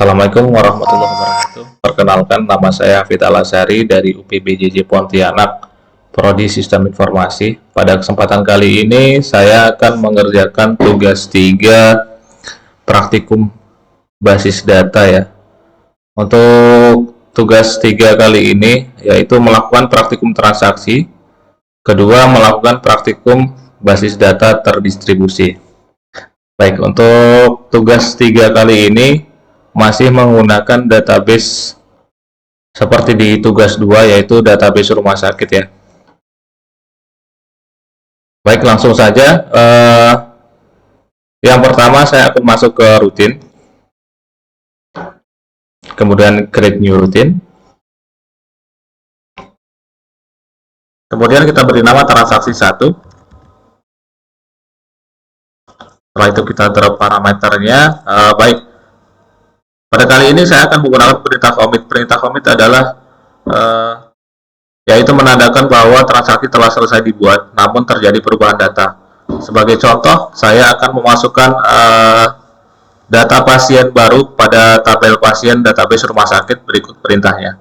Assalamualaikum warahmatullahi wabarakatuh. Perkenalkan, nama saya Hafid Al-Azhari dari UPBJJ Pontianak, Prodi Sistem Informasi. Pada kesempatan kali ini, saya akan mengerjakan tugas 3 praktikum basis data ya. Untuk tugas 3 kali ini, yaitu melakukan praktikum transaksi, kedua melakukan praktikum basis data terdistribusi. Baik, untuk tugas 3 kali ini, masih menggunakan database seperti di tugas 2, yaitu database rumah sakit ya. Baik, langsung saja. Yang pertama saya akan masuk ke rutin, kemudian create new routine, kemudian kita beri nama transaksi 1. Setelah itu kita drop parameternya. Baik, pada kali ini saya akan menggunakan perintah commit. Perintah commit adalah yaitu menandakan bahwa transaksi telah selesai dibuat, namun terjadi perubahan data. Sebagai contoh, saya akan memasukkan data pasien baru pada tabel pasien database rumah sakit. Berikut perintahnya.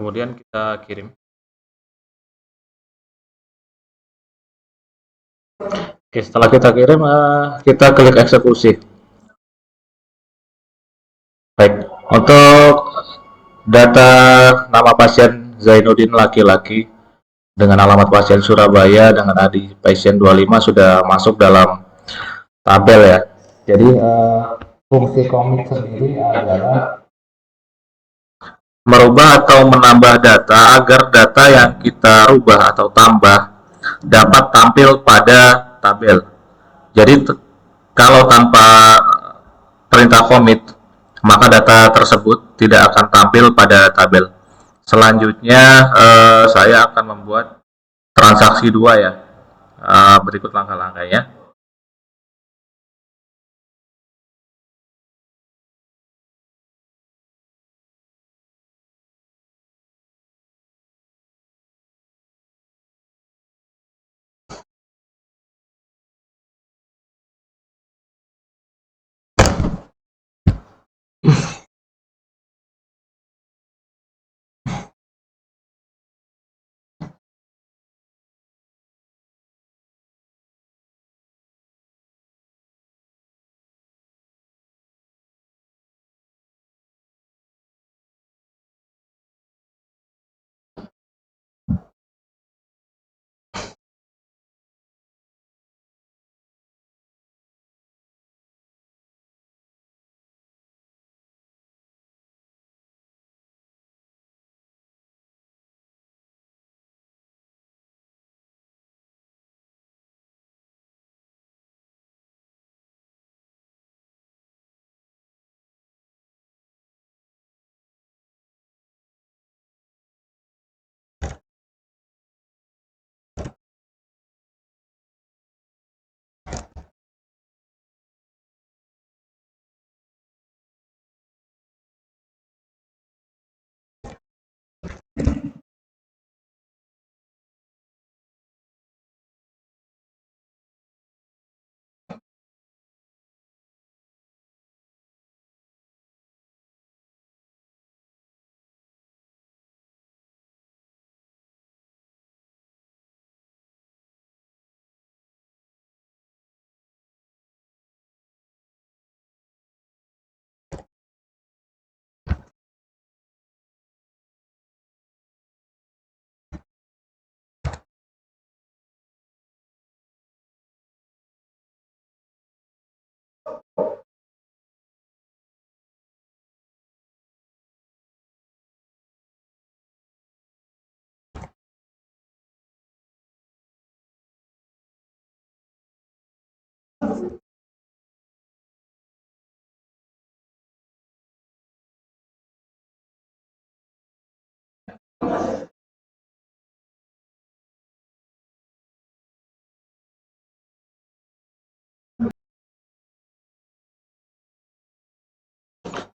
Kemudian kita kirim. Oke, setelah kita kirim, kita klik eksekusi. Baik, untuk data nama pasien Zainuddin laki-laki, dengan alamat pasien Surabaya dengan ID pasien 25 sudah masuk dalam tabel ya. Jadi fungsi komit sendiri adalah merubah atau menambah data agar data yang kita rubah atau tambah dapat tampil pada tabel. Jadi kalau tanpa perintah commit, maka data tersebut tidak akan tampil pada tabel. Selanjutnya saya akan membuat transaksi dua ya. Berikut langkah-langkahnya.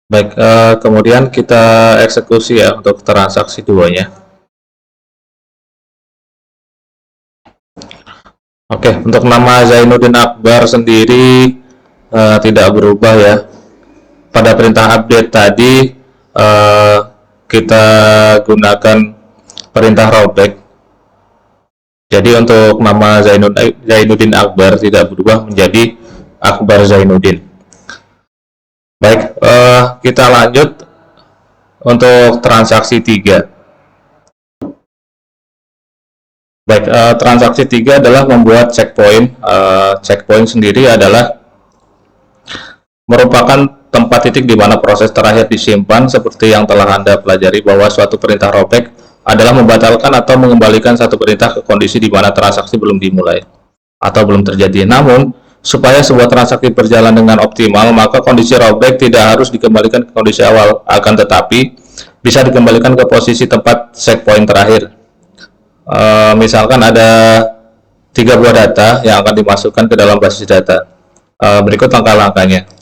Baik, kemudian kita eksekusi ya untuk transaksi duanya. Oke, untuk nama Zainuddin Akbar sendiri tidak berubah ya. Pada perintah update tadi eh, kita gunakan perintah rollback. Jadi untuk nama Zainuddin Akbar tidak berubah menjadi Akbar Zainuddin. Baik, kita lanjut untuk transaksi 3. Baik, transaksi 3 adalah membuat checkpoint. Checkpoint sendiri adalah merupakan tempat titik di mana proses terakhir disimpan, seperti yang telah Anda pelajari bahwa suatu perintah rollback adalah membatalkan atau mengembalikan satu perintah ke kondisi di mana transaksi belum dimulai atau belum terjadi. Namun, supaya sebuah transaksi berjalan dengan optimal, maka kondisi rollback tidak harus dikembalikan ke kondisi awal, akan tetapi bisa dikembalikan ke posisi tempat checkpoint terakhir. Misalkan ada 3 buah data yang akan dimasukkan ke dalam basis data. Berikut langkah-langkahnya.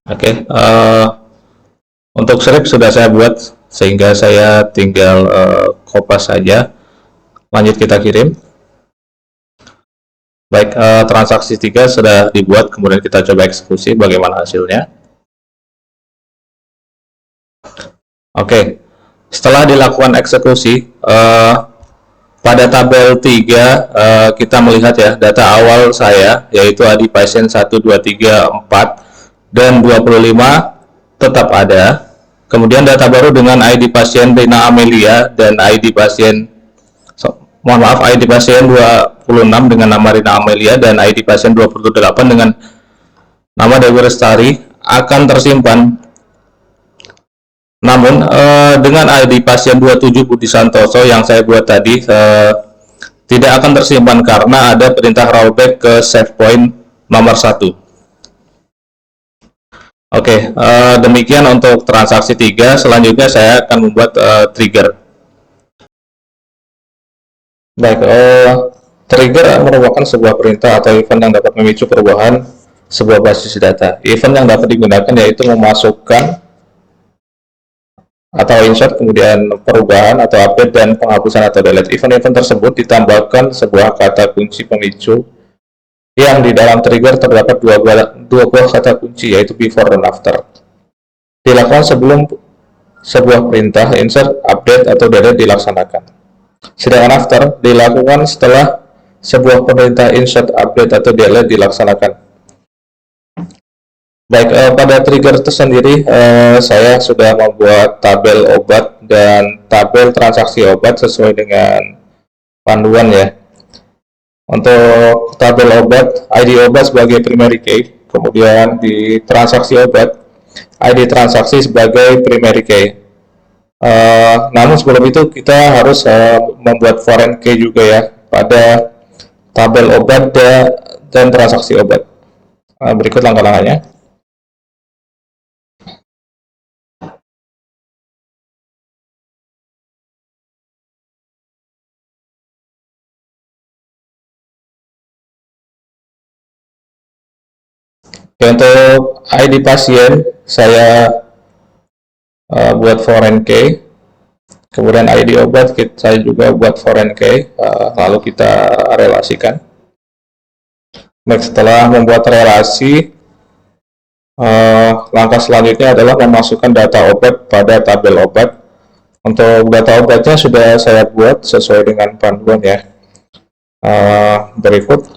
Oke, untuk script sudah saya buat sehingga saya tinggal kopas saja. Lanjut kita kirim. Baik, transaksi 3 sudah dibuat, kemudian kita coba eksekusi bagaimana hasilnya. Oke, setelah dilakukan eksekusi, pada tabel 3 kita melihat ya data awal saya yaitu ID pasien 1, 2, 3, 4 dan 25 tetap ada. Kemudian data baru dengan ID pasien Rina Amelia dan ID pasien ID pasien 26 dengan nama Rina Amelia dan ID pasien 28 dengan nama Dewi Lestari akan tersimpan. Namun dengan ID pasien 27 Budi Santoso yang saya buat tadi tidak akan tersimpan karena ada perintah rollback ke save point nomor 1. Oke, demikian untuk transaksi 3. Selanjutnya saya akan membuat trigger. Baik, trigger merupakan sebuah perintah atau event yang dapat memicu perubahan sebuah basis data. Event yang dapat digunakan yaitu memasukkan atau insert, kemudian perubahan atau update dan penghapusan atau delete. Event-event tersebut ditambahkan sebuah kata kunci pemicu yang di dalam trigger terdapat dua buah kata kunci yaitu before dan after. Dilakukan sebelum sebuah perintah insert, update atau delete dilaksanakan. Sedangkan after dilakukan setelah sebuah perintah insert, update atau delete dilaksanakan. Baik, pada trigger tersendiri saya sudah membuat tabel obat dan tabel transaksi obat sesuai dengan panduan ya. Untuk tabel obat, ID obat sebagai primary key, kemudian di transaksi obat, ID transaksi sebagai primary key. Namun sebelum itu kita harus membuat foreign key juga ya pada tabel obat dan transaksi obat. Berikut langkah-langkahnya. Untuk ID pasien saya buat foreign key, kemudian ID obat saya juga buat foreign key, lalu kita relasikan. Next, setelah membuat relasi, langkah selanjutnya adalah memasukkan data obat pada tabel obat. Untuk data obatnya sudah saya buat sesuai dengan panduan ya. Berikut,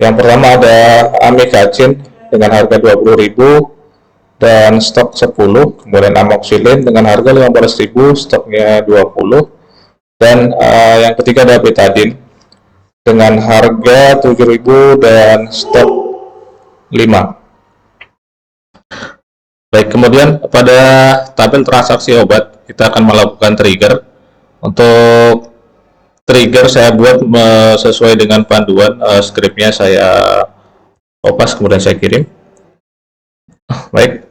yang pertama ada amikacin dengan harga 20.000 dan stok 10, kemudian amoxicillin dengan harga 15.000, stoknya 20, dan yang ketiga ada betadine dengan harga 7.000 dan stok 5. Baik, kemudian pada tabel transaksi obat kita akan melakukan trigger. Untuk trigger saya buat sesuai dengan panduan, scriptnya saya kopas kemudian saya kirim. Baik,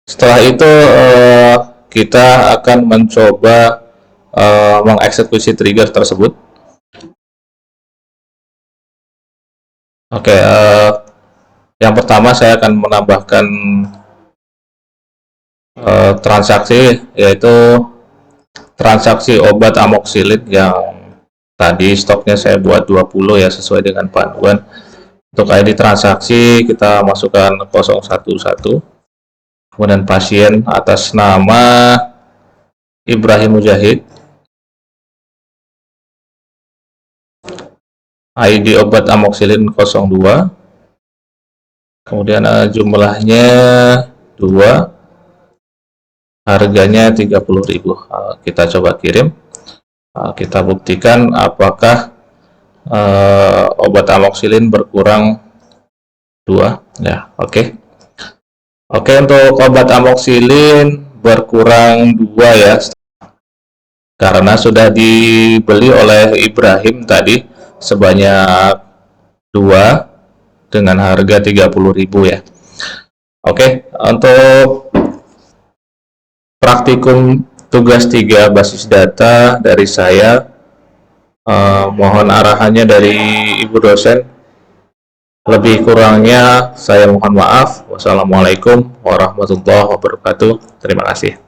setelah itu kita akan mencoba mengeksekusi trigger tersebut. Oke, yang pertama saya akan menambahkan transaksi, yaitu transaksi obat amoxicillin yang tadi stoknya saya buat 20 ya, sesuai dengan panduan. Untuk ID transaksi kita masukkan 011, kemudian pasien atas nama Ibrahim Mujahid, ID obat amoxicillin 02, Kemudian jumlahnya 2, harganya 30.000. Kita coba kirim. Kita buktikan apakah obat amoksilin berkurang 2 ya. Oke, untuk obat amoksilin berkurang 2 ya, karena sudah dibeli oleh Ibrahim tadi sebanyak 2 dengan harga 30.000 ya. Oke, untuk praktikum tugas 3 basis data dari saya, mohon arahannya dari Ibu dosen. Lebih kurangnya saya mohon maaf. Wassalamualaikum warahmatullahi wabarakatuh. Terima kasih.